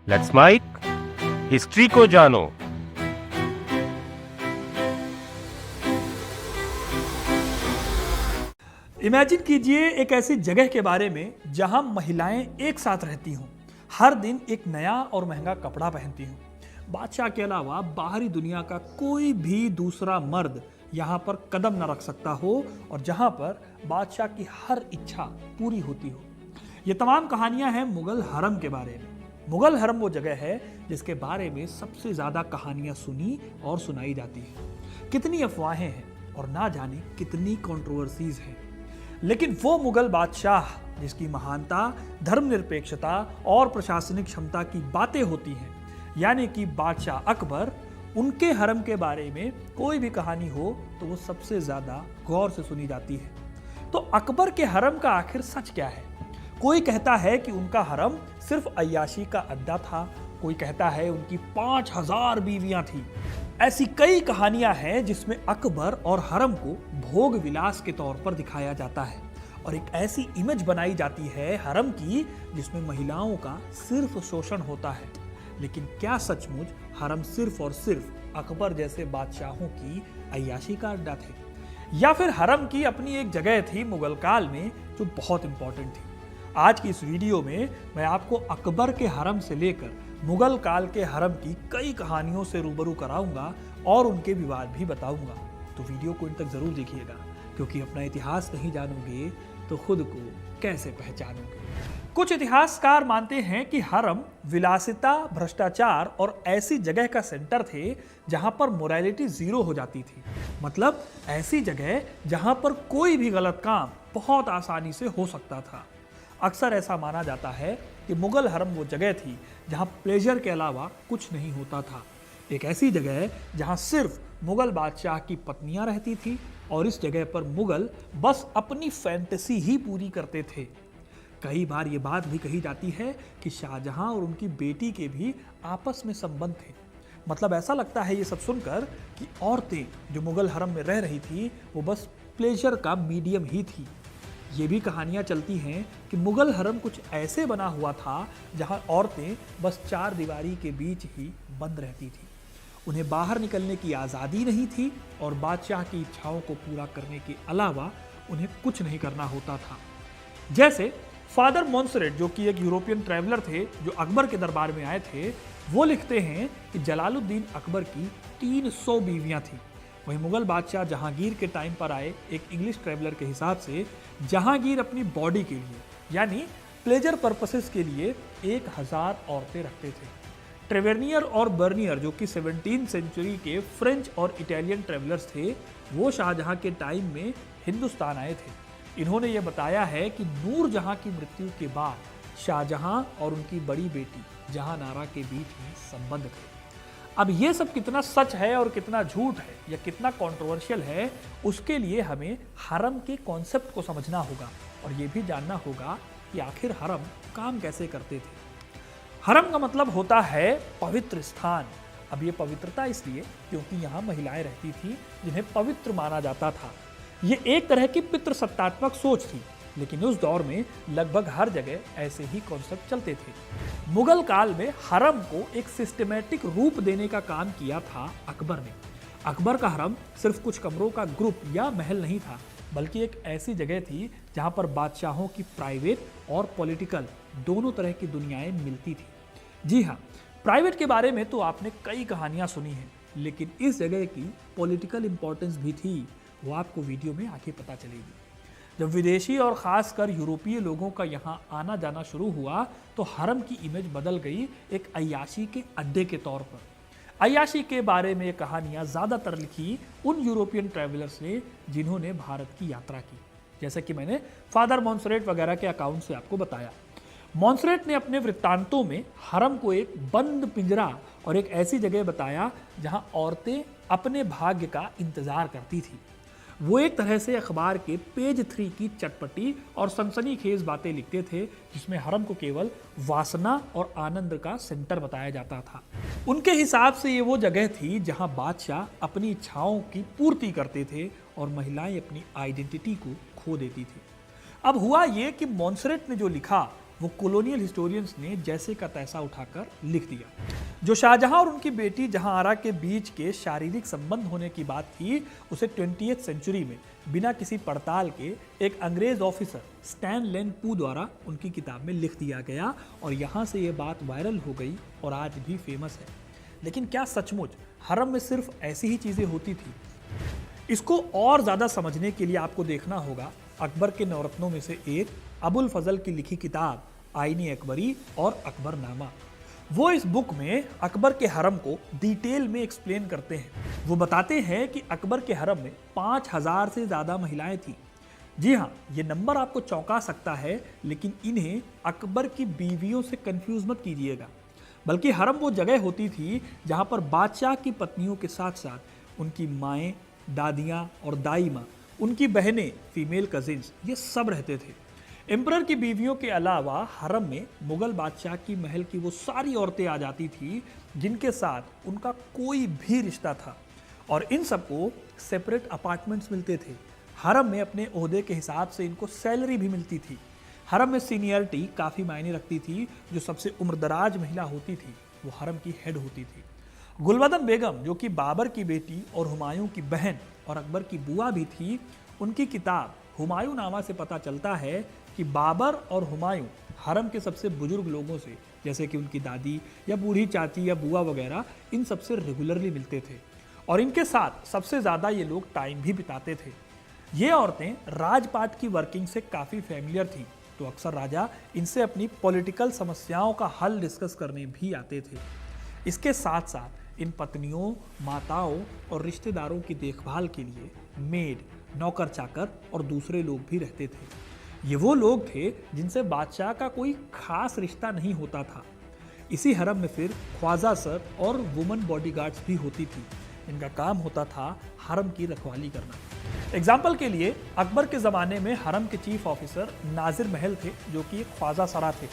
Let's mic history को जानो। Imagine कीजिए एक ऐसी जगह के बारे में जहां महिलाएं एक साथ रहती हों, हर दिन एक नया और महंगा कपड़ा पहनती हों। बादशाह के अलावा बाहरी दुनिया का कोई भी दूसरा मर्द यहां पर कदम न रख सकता हो और जहां पर बादशाह की हर इच्छा पूरी होती हो। ये तमाम कहानियां हैं मुगल हरम के बारे में। मुगल हरम वो जगह है जिसके बारे में सबसे ज्यादा कहानियां सुनी और सुनाई जाती है। कितनी अफवाहें हैं और ना जाने कितनी कंट्रोवर्सीज हैं। लेकिन वो मुगल बादशाह जिसकी महानता, धर्मनिरपेक्षता और प्रशासनिक क्षमता की बातें होती हैं, यानी कि बादशाह अकबर, उनके हरम के बारे में कोई भी कहानी हो तो वो सबसे ज्यादा गौर से सुनी जाती है। तो अकबर के हरम का आखिर सच क्या है? कोई कहता है कि उनका हरम सिर्फ अय्याशी का अड्डा था, कोई कहता है उनकी 5000 बीवियां थी। ऐसी कई कहानियां हैं जिसमें अकबर और हरम को भोग विलास के तौर पर दिखाया जाता है और एक ऐसी इमेज बनाई जाती है हरम की जिसमें महिलाओं का सिर्फ शोषण होता है। लेकिन क्या सचमुच हरम सिर्फ और सिर्फ अकबर जैसे बादशाहों की अय्याशी का अड्डा थे, या फिर हरम की अपनी एक जगह थी मुगल काल में जो बहुत इंपॉर्टेंट थी? आज की इस वीडियो में मैं आपको अकबर के हरम से लेकर मुगल काल के हरम की कई कहानियों से रूबरू कराऊंगा और उनके विवाद भी बताऊंगा। तो वीडियो को इन तक जरूर देखिएगा, क्योंकि अपना इतिहास नहीं जानोगे तो खुद को कैसे पहचानोगे। कुछ इतिहासकार मानते हैं कि हरम विलासिता, भ्रष्टाचार और ऐसी जगह का सेंटर थे जहां पर मोरालिटी जीरो हो जाती थी। मतलब ऐसी जगह जहां पर कोई भी गलत काम बहुत आसानी से हो सकता था। अक्सर ऐसा माना जाता है कि मुगल हरम वो जगह थी जहां प्लेजर के अलावा कुछ नहीं होता था। एक ऐसी जगह जहां सिर्फ मुगल बादशाह की पत्नियां रहती थी और इस जगह पर मुगल बस अपनी फैंटेसी ही पूरी करते थे। कई बार ये बात भी कही जाती है कि शाहजहां और उनकी बेटी के भी आपस में संबंध थे। मतलब ऐसा लगता है ये सब सुनकर कि औरतें जो मुगल हरम में रह रही थी वो बस प्लेजर का मीडियम ही थी। ये भी कहानियां चलती हैं कि मुगल हरम कुछ ऐसे बना हुआ था जहां औरतें बस चार दीवारी के बीच ही बंद रहती थी। उन्हें बाहर निकलने की आज़ादी नहीं थी और बादशाह की इच्छाओं को पूरा करने के अलावा उन्हें कुछ नहीं करना होता था। जैसे फादर मोंसरेट, जो कि एक यूरोपियन ट्रैवलर थे जो अकबर के दरबार में आए थे, वो लिखते हैं कि जलालुद्दीन अकबर की 300 बीवियां थी। वहीं मुगल बादशाह जहांगीर के टाइम पर आए एक इंग्लिश ट्रैवलर के हिसाब से जहांगीर अपनी बॉडी के लिए, यानी प्लेजर पर्पसेस के लिए 1000 औरतें रखते थे। ट्रेवेनियर और बर्नियर, जो कि 17वीं सेंचुरी के फ्रेंच और इटालियन ट्रैवलर्स थे, वो शाहजहां के टाइम में हिंदुस्तान आए थे। इन्होंने ये बताया है कि नूरजहां की मृत्यु के बाद शाहजहां और उनकी बड़ी बेटी जहांनारा के बीच में संबंध थे। अब ये सब कितना सच है और कितना झूठ है या कितना कंट्रोवर्शियल है, उसके लिए हमें हरम के कॉन्सेप्ट को समझना होगा और ये भी जानना होगा कि आखिर हरम काम कैसे करते थे। हरम का मतलब होता है पवित्र स्थान। अब ये पवित्रता इसलिए क्योंकि यहाँ महिलाएं रहती थी जिन्हें पवित्र माना जाता था। ये एक तरह की पितृसत्तात्मक सोच थी, लेकिन उस दौर में लगभग हर जगह ऐसे ही कॉन्सेप्ट चलते थे। मुगल काल में हरम को एक सिस्टमैटिक रूप देने का काम किया था अकबर ने। अकबर का हरम सिर्फ कुछ कमरों का ग्रुप या महल नहीं था, बल्कि एक ऐसी जगह थी जहां पर बादशाहों की प्राइवेट और पॉलिटिकल दोनों तरह की दुनियाएं मिलती थी। जी हाँ, प्राइवेट के बारे में तो आपने कई कहानियां सुनी हैं, लेकिन इस जगह की पॉलिटिकल इंपॉर्टेंस भी थी, वो आपको वीडियो में आगे पता चलेगी। जब विदेशी और ख़ासकर यूरोपीय लोगों का यहाँ आना जाना शुरू हुआ तो हरम की इमेज बदल गई एक अय्याशी के अड्डे के तौर पर। अय्याशी के बारे में कहानियाँ ज़्यादातर लिखी उन यूरोपियन ट्रैवलर्स ने जिन्होंने भारत की यात्रा की, जैसे कि मैंने फादर मोंसरेट वगैरह के अकाउंट से आपको बताया। मोंसरेट ने अपने वृत्तांतों में हरम को एक बंद पिंजरा और एक ऐसी जगह बताया जहाँ औरतें अपने भाग्य का इंतजार करती थी। वो एक तरह से अखबार के पेज 3 की चटपटी और सनसनीखेज बातें लिखते थे, जिसमें हरम को केवल वासना और आनंद का सेंटर बताया जाता था। उनके हिसाब से ये वो जगह थी जहां बादशाह अपनी इच्छाओं की पूर्ति करते थे और महिलाएं अपनी आइडेंटिटी को खो देती थी। अब हुआ ये कि मोंसरेट ने जो लिखा वो कॉलोनियल हिस्टोरियंस ने जैसे का तैसा उठाकर लिख दिया। जो शाहजहां और उनकी बेटी जहांआरा के बीच के शारीरिक संबंध होने की बात थी, उसे 20th सेंचुरी में बिना किसी पड़ताल के एक अंग्रेज ऑफिसर स्टैन लेन पू द्वारा उनकी किताब में लिख दिया गया और यहाँ से ये बात वायरल हो गई और आज भी फेमस है। लेकिन क्या सचमुच हरम में सिर्फ ऐसी ही चीज़ें होती थी? इसको और ज़्यादा समझने के लिए आपको देखना होगा अकबर के नवरत्नों में से एक अबुल फजल की लिखी किताब आईनी अकबरी और अकबरनामा। वो इस बुक में अकबर के हरम को डिटेल में एक्सप्लेन करते हैं। वो बताते हैं कि अकबर के हरम में 5000 से ज़्यादा महिलाएं थीं। जी हाँ, ये नंबर आपको चौंका सकता है, लेकिन इन्हें अकबर की बीवियों से कंफ्यूज मत कीजिएगा। बल्कि हरम वो जगह होती थी जहाँ पर बादशाह की पत्नियों के साथ साथ उनकी माएँ, दादियाँ और दाई माँ, उनकी बहनें, फीमेल कजिन्स, ये सब रहते थे। एम्परर की बीवियों के अलावा हरम में मुगल बादशाह की महल की वो सारी औरतें आ जाती थी जिनके साथ उनका कोई भी रिश्ता था, और इन सबको सेपरेट अपार्टमेंट्स मिलते थे। हरम में अपने ओहदे के हिसाब से इनको सैलरी भी मिलती थी। हरम में सीनियरिटी काफ़ी मायने रखती थी। जो सबसे उम्रदराज महिला होती थी वो हरम की हेड होती थी। गुलबदन बेगम, जो कि बाबर की बेटी और हुमायूं की बहन और अकबर की बुआ भी थी, उनकी किताब हुमायूं नामा से पता चलता है कि बाबर और हुमायूं हरम के सबसे बुजुर्ग लोगों से, जैसे कि उनकी दादी या बूढ़ी चाची या बुआ वगैरह, इन सबसे रेगुलरली मिलते थे और इनके साथ सबसे ज़्यादा ये लोग टाइम भी बिताते थे। ये औरतें राजपाट की वर्किंग से काफ़ी फेमिलियर थीं, तो अक्सर राजा इनसे अपनी पॉलिटिकल समस्याओं का हल डिस्कस करने भी आते थे। इसके साथ साथ इन पत्नियों, माताओं और रिश्तेदारों की देखभाल के लिए मेड, नौकर चाकर और दूसरे लोग भी रहते थे। ये वो लोग थे जिनसे बादशाह का कोई खास रिश्ता नहीं होता था। इसी हरम में फिर ख्वाजा सर और वुमन बॉडीगार्ड्स भी होती थी। इनका काम होता था हरम की रखवाली करना। एग्जाम्पल के लिए अकबर के ज़माने में हरम के चीफ ऑफिसर नाजिर महल थे, जो कि ख्वाजा सरा थे।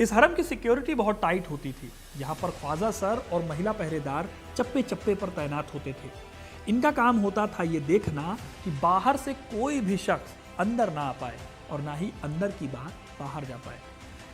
इस हरम की सिक्योरिटी बहुत टाइट होती थी। यहाँ पर ख्वाजा सर और महिला पहरेदार चप्पे चप्पे पर तैनात होते थे। इनका काम होता था ये देखना कि बाहर से कोई भी शख्स अंदर ना आ पाए और ना ही अंदर की बात बाहर जा पाए।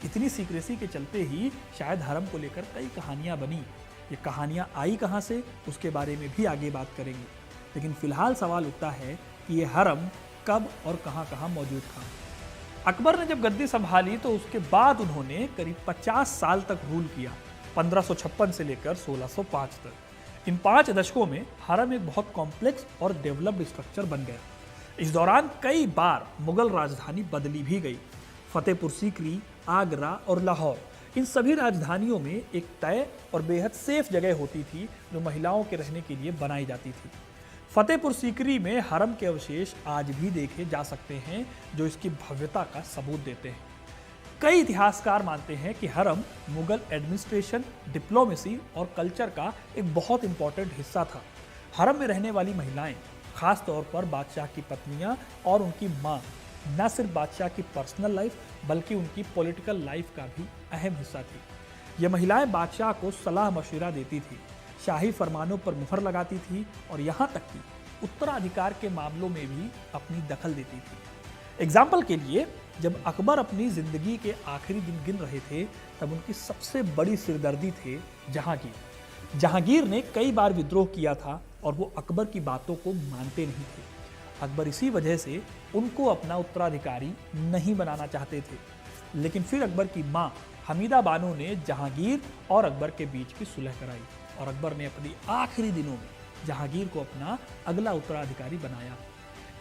इतनी सीक्रेसी के चलते ही शायद हरम को लेकर कई कहानियां बनी। ये कहानियां आई कहां से, उसके बारे में भी आगे बात करेंगे। लेकिन फिलहाल सवाल उठता है कि ये हरम कब और कहां कहां मौजूद था। अकबर ने जब गद्दी संभाली तो उसके बाद उन्होंने करीब 50 साल तक रूल किया, 1556 से लेकर 1605 तक। इन 5 दशकों में हरम एक बहुत कॉम्प्लेक्स और डेवलप्ड स्ट्रक्चर बन गया। इस दौरान कई बार मुगल राजधानी बदली भी गई। फतेहपुर सीकरी, आगरा और लाहौर, इन सभी राजधानियों में एक तय और बेहद सेफ जगह होती थी जो महिलाओं के रहने के लिए बनाई जाती थी। फतेहपुर सीकरी में हरम के अवशेष आज भी देखे जा सकते हैं, जो इसकी भव्यता का सबूत देते हैं। कई इतिहासकार मानते हैं कि हरम मुगल एडमिनिस्ट्रेशन, डिप्लोमेसी और कल्चर का एक बहुत इंपॉर्टेंट हिस्सा था। हरम में रहने वाली महिलाएं, खास तौर पर बादशाह की पत्नियां और उनकी मां, न सिर्फ बादशाह की पर्सनल लाइफ बल्कि उनकी पॉलिटिकल लाइफ का भी अहम हिस्सा थी। ये महिलाएं बादशाह को सलाह मशविरा देती थी, शाही फरमानों पर मुहर लगाती थी और यहाँ तक कि उत्तराधिकार के मामलों में भी अपनी दखल देती थी। एग्जाम्पल के लिए, जब अकबर अपनी जिंदगी के आखिरी दिन गिन रहे थे तब उनकी सबसे बड़ी सिरदर्दी थे जहांगीर। जहांगीर ने कई बार विद्रोह किया था और वो अकबर की बातों को मानते नहीं थे। अकबर इसी वजह से उनको अपना उत्तराधिकारी नहीं बनाना चाहते थे। लेकिन फिर अकबर की मां हमीदा बानो ने जहांगीर और अकबर के बीच की सुलह कराई और अकबर ने अपनी आखिरी दिनों में जहांगीर को अपना अगला उत्तराधिकारी बनाया।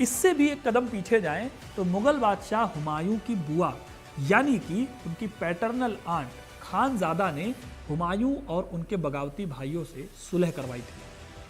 इससे भी एक कदम पीछे जाएं तो मुगल बादशाह हुमायूं की बुआ, यानी कि उनकी पैटर्नल आंट खानजादा ने हुमायूं और उनके बगावती भाइयों से सुलह करवाई थी।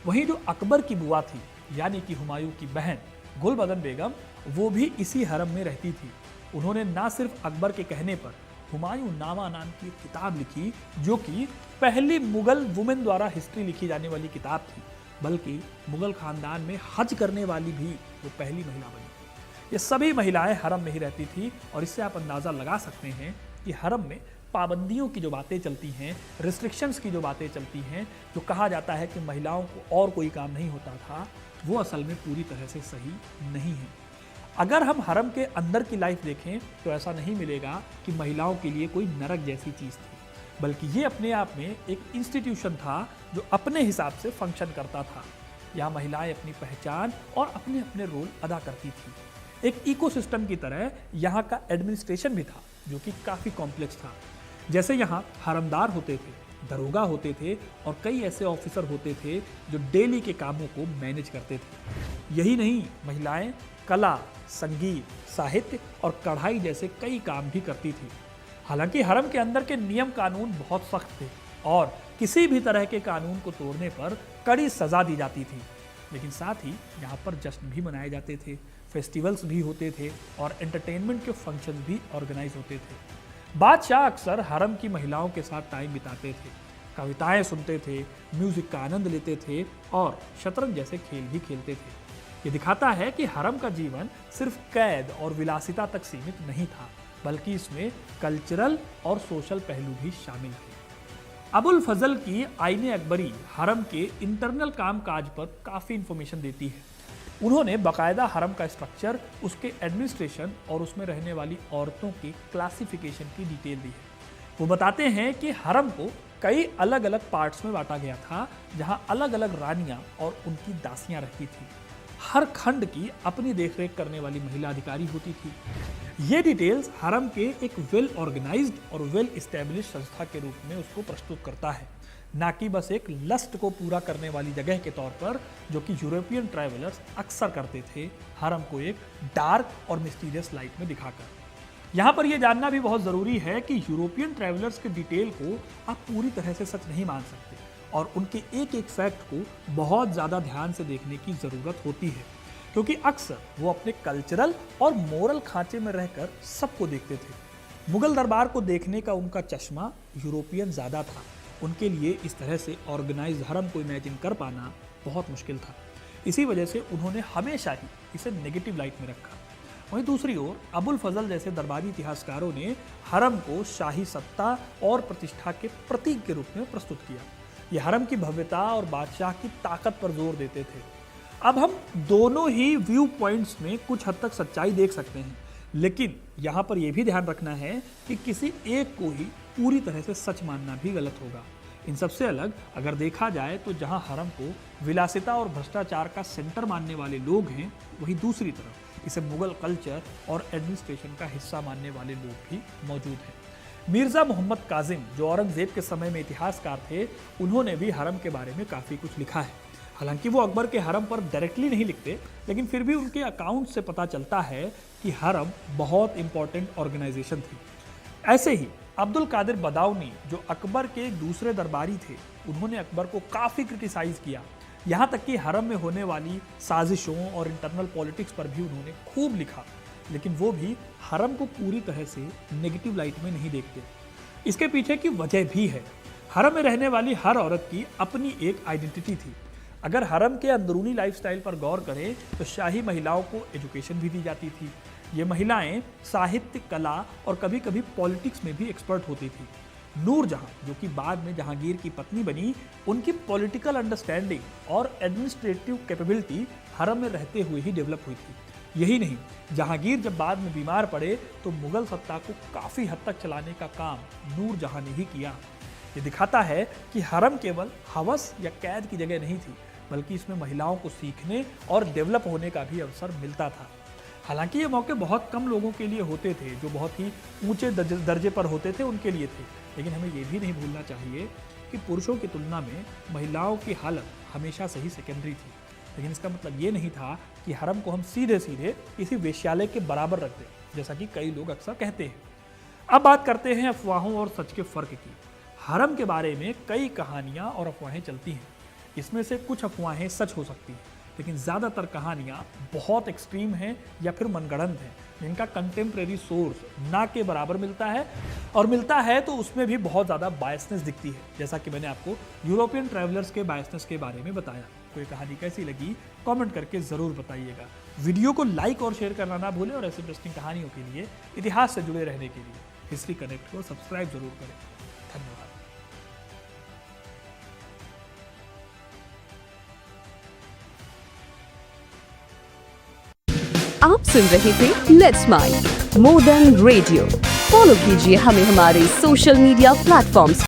वहीं जो अकबर की बुआ थी, यानी कि हुमायूं की बहन गुलबदन बेगम, वो भी इसी हरम में रहती थी। उन्होंने ना सिर्फ अकबर के कहने पर हुमायूं नामा नाम की एक किताब लिखी, जो कि पहली मुगल वुमेन द्वारा हिस्ट्री लिखी जाने वाली किताब थी, बल्कि मुगल खानदान में हज करने वाली भी वो पहली महिला बनी। ये सभी महिलाएं हरम में ही रहती थी और इससे आप अंदाज़ा लगा सकते हैं कि हरम में पाबंदियों की जो बातें चलती हैं, रिस्ट्रिक्शंस की जो बातें चलती हैं, जो कहा जाता है कि महिलाओं को और कोई काम नहीं होता था, वो असल में पूरी तरह से सही नहीं है। अगर हम हरम के अंदर की लाइफ देखें तो ऐसा नहीं मिलेगा कि महिलाओं के लिए कोई नरक जैसी चीज थी, बल्कि ये अपने आप में एक इंस्टीट्यूशन था जो अपने हिसाब से फंक्शन करता था। यहाँ महिलाएं अपनी पहचान और अपने अपने रोल अदा करती थी। एक इकोसिस्टम की तरह यहाँ का एडमिनिस्ट्रेशन भी था जो कि काफी कॉम्प्लेक्स था। जैसे यहाँ हरमदार होते थे, दरोगा होते थे और कई ऐसे ऑफिसर होते थे जो डेली के कामों को मैनेज करते थे। यही नहीं, महिलाएं कला, संगीत, साहित्य और कढ़ाई जैसे कई काम भी करती थी। हालांकि हरम के अंदर के नियम कानून बहुत सख्त थे और किसी भी तरह के कानून को तोड़ने पर कड़ी सजा दी जाती थी। लेकिन साथ ही यहाँ पर जश्न भी मनाए जाते थे, फेस्टिवल्स भी होते थे और एंटरटेनमेंट के फंक्शन भी ऑर्गेनाइज होते थे। बादशाह अक्सर हरम की महिलाओं के साथ टाइम बिताते थे, कविताएं सुनते थे, म्यूजिक का आनंद लेते थे और शतरंज जैसे खेल भी खेलते थे। ये दिखाता है कि हरम का जीवन सिर्फ कैद और विलासिता तक सीमित नहीं था, बल्कि इसमें कल्चरल और सोशल पहलू भी शामिल थे। अबुल फजल की आईने अकबरी हरम के इंटरनल काम काज पर काफ़ी इंफॉर्मेशन देती है। उन्होंने बाकायदा हरम का स्ट्रक्चर, उसके एडमिनिस्ट्रेशन और उसमें रहने वाली औरतों की क्लासिफिकेशन की डिटेल दी है। वो बताते हैं कि हरम को कई अलग अलग पार्ट्स में बांटा गया था, जहां अलग अलग रानियां और उनकी दासियां रहती थी। हर खंड की अपनी देखरेख करने वाली महिला अधिकारी होती थी। ये डिटेल्स हरम के एक वेल ऑर्गेनाइज्ड और वेल एस्टेब्लिश संस्था के रूप में उसको प्रस्तुत करता है, ना कि बस एक लस्ट को पूरा करने वाली जगह के तौर पर, जो कि यूरोपियन ट्रैवलर्स अक्सर करते थे, हरम को एक डार्क और मिस्टीरियस लाइट में दिखाकर। यहाँ पर यह जानना भी बहुत ज़रूरी है कि यूरोपियन ट्रैवलर्स के डिटेल को आप पूरी तरह से सच नहीं मान सकते और उनके एक एक फैक्ट को बहुत ज़्यादा ध्यान से देखने की ज़रूरत होती है, क्योंकि अक्सर वो अपने कल्चरल और मोरल खांचे में रहकर सबको देखते थे। मुगल दरबार को देखने का उनका चश्मा यूरोपियन ज़्यादा था। उनके लिए इस तरह से ऑर्गेनाइज हरम को इमेजिन कर पाना बहुत मुश्किल था। इसी वजह से उन्होंने हमेशा ही इसे नेगेटिव लाइट में रखा। वहीं दूसरी ओर अबुल फजल जैसे दरबारी इतिहासकारों ने हरम को शाही सत्ता और प्रतिष्ठा के प्रतीक के रूप में प्रस्तुत किया। ये हरम की भव्यता और बादशाह की ताकत पर जोर देते थे। अब हम दोनों ही व्यू पॉइंट्स में कुछ हद तक सच्चाई देख सकते हैं, लेकिन यहाँ पर यह भी ध्यान रखना है कि किसी एक को ही पूरी तरह से सच मानना भी गलत होगा। इन सबसे अलग अगर देखा जाए तो जहाँ हरम को विलासिता और भ्रष्टाचार का सेंटर मानने वाले लोग हैं, वहीं दूसरी तरफ इसे मुगल कल्चर और एडमिनिस्ट्रेशन का हिस्सा मानने वाले लोग भी मौजूद हैं। मिर्जा मोहम्मद काजिम, जो औरंगजेब के समय में इतिहासकार थे, उन्होंने भी हरम के बारे में काफ़ी कुछ लिखा है। हालांकि वो अकबर के हरम पर डायरेक्टली नहीं लिखते, लेकिन फिर भी उनके अकाउंट से पता चलता है कि हरम बहुत इंपॉर्टेंट ऑर्गेनाइजेशन थी। ऐसे ही अब्दुल कादिर बदाऊनी, जो अकबर के एक दूसरे दरबारी थे, उन्होंने अकबर को काफ़ी क्रिटिसाइज़ किया। यहाँ तक कि हरम में होने वाली साजिशों और इंटरनल पॉलिटिक्स पर भी उन्होंने खूब लिखा, लेकिन वो भी हरम को पूरी तरह से नेगेटिव लाइट में नहीं देखते। इसके पीछे की वजह भी है। हरम में रहने वाली हर औरत की अपनी एक आइडेंटिटी थी। अगर हरम के अंदरूनी लाइफस्टाइल पर गौर करें तो शाही महिलाओं को एजुकेशन भी दी जाती थी। ये महिलाएं साहित्य, कला और कभी कभी पॉलिटिक्स में भी एक्सपर्ट होती थी। नूर जहां, जो कि बाद में जहांगीर की पत्नी बनी, उनकी पॉलिटिकल अंडरस्टैंडिंग और एडमिनिस्ट्रेटिव कैपेबिलिटी हरम में रहते हुए ही डेवलप हुई थी। यही नहीं, जहांगीर जब बाद में बीमार पड़े तो मुगल सत्ता को काफ़ी हद तक चलाने का काम नूर जहां ने ही किया। ये दिखाता है कि हरम केवल हवस या कैद की जगह नहीं थी, बल्कि इसमें महिलाओं को सीखने और डेवलप होने का भी अवसर मिलता था। हालांकि ये मौके बहुत कम लोगों के लिए होते थे, जो बहुत ही ऊंचे दर्जे पर होते थे उनके लिए थे। लेकिन हमें ये भी नहीं भूलना चाहिए कि पुरुषों की तुलना में महिलाओं की हालत हमेशा से ही सेकेंडरी थी। लेकिन इसका मतलब ये नहीं था कि हरम को हम सीधे सीधे किसी वेश्यालय के बराबर रख दें, जैसा कि कई लोग अक्सर कहते हैं। अब बात करते हैं अफवाहों और सच के फ़र्क की। हरम के बारे में कई कहानियाँ और अफवाहें चलती हैं। इसमें से कुछ अफवाहें सच हो सकती हैं, लेकिन ज़्यादातर कहानियाँ बहुत एक्सट्रीम हैं या फिर मनगढ़ंत हैं, जिनका कंटेम्प्रेरी सोर्स ना के बराबर मिलता है, और मिलता है तो उसमें भी बहुत ज़्यादा बायसनेस दिखती है, जैसा कि मैंने आपको यूरोपियन ट्रैवलर्स के बायसनेस के बारे में बताया। कोई कहानी कैसी लगी कमेंट करके ज़रूर बताइएगा। वीडियो को लाइक और शेयर करना ना भूलें, और ऐसी इंटरेस्टिंग कहानियों के लिए, इतिहास से जुड़े रहने के लिए हिस्ट्री कनेक्ट को सब्सक्राइब जरूर करें। धन्यवाद। आप सुन रहे थे let's smile more than radio. Follow कीजिए हमें हमारे सोशल मीडिया प्लेटफॉर्म्स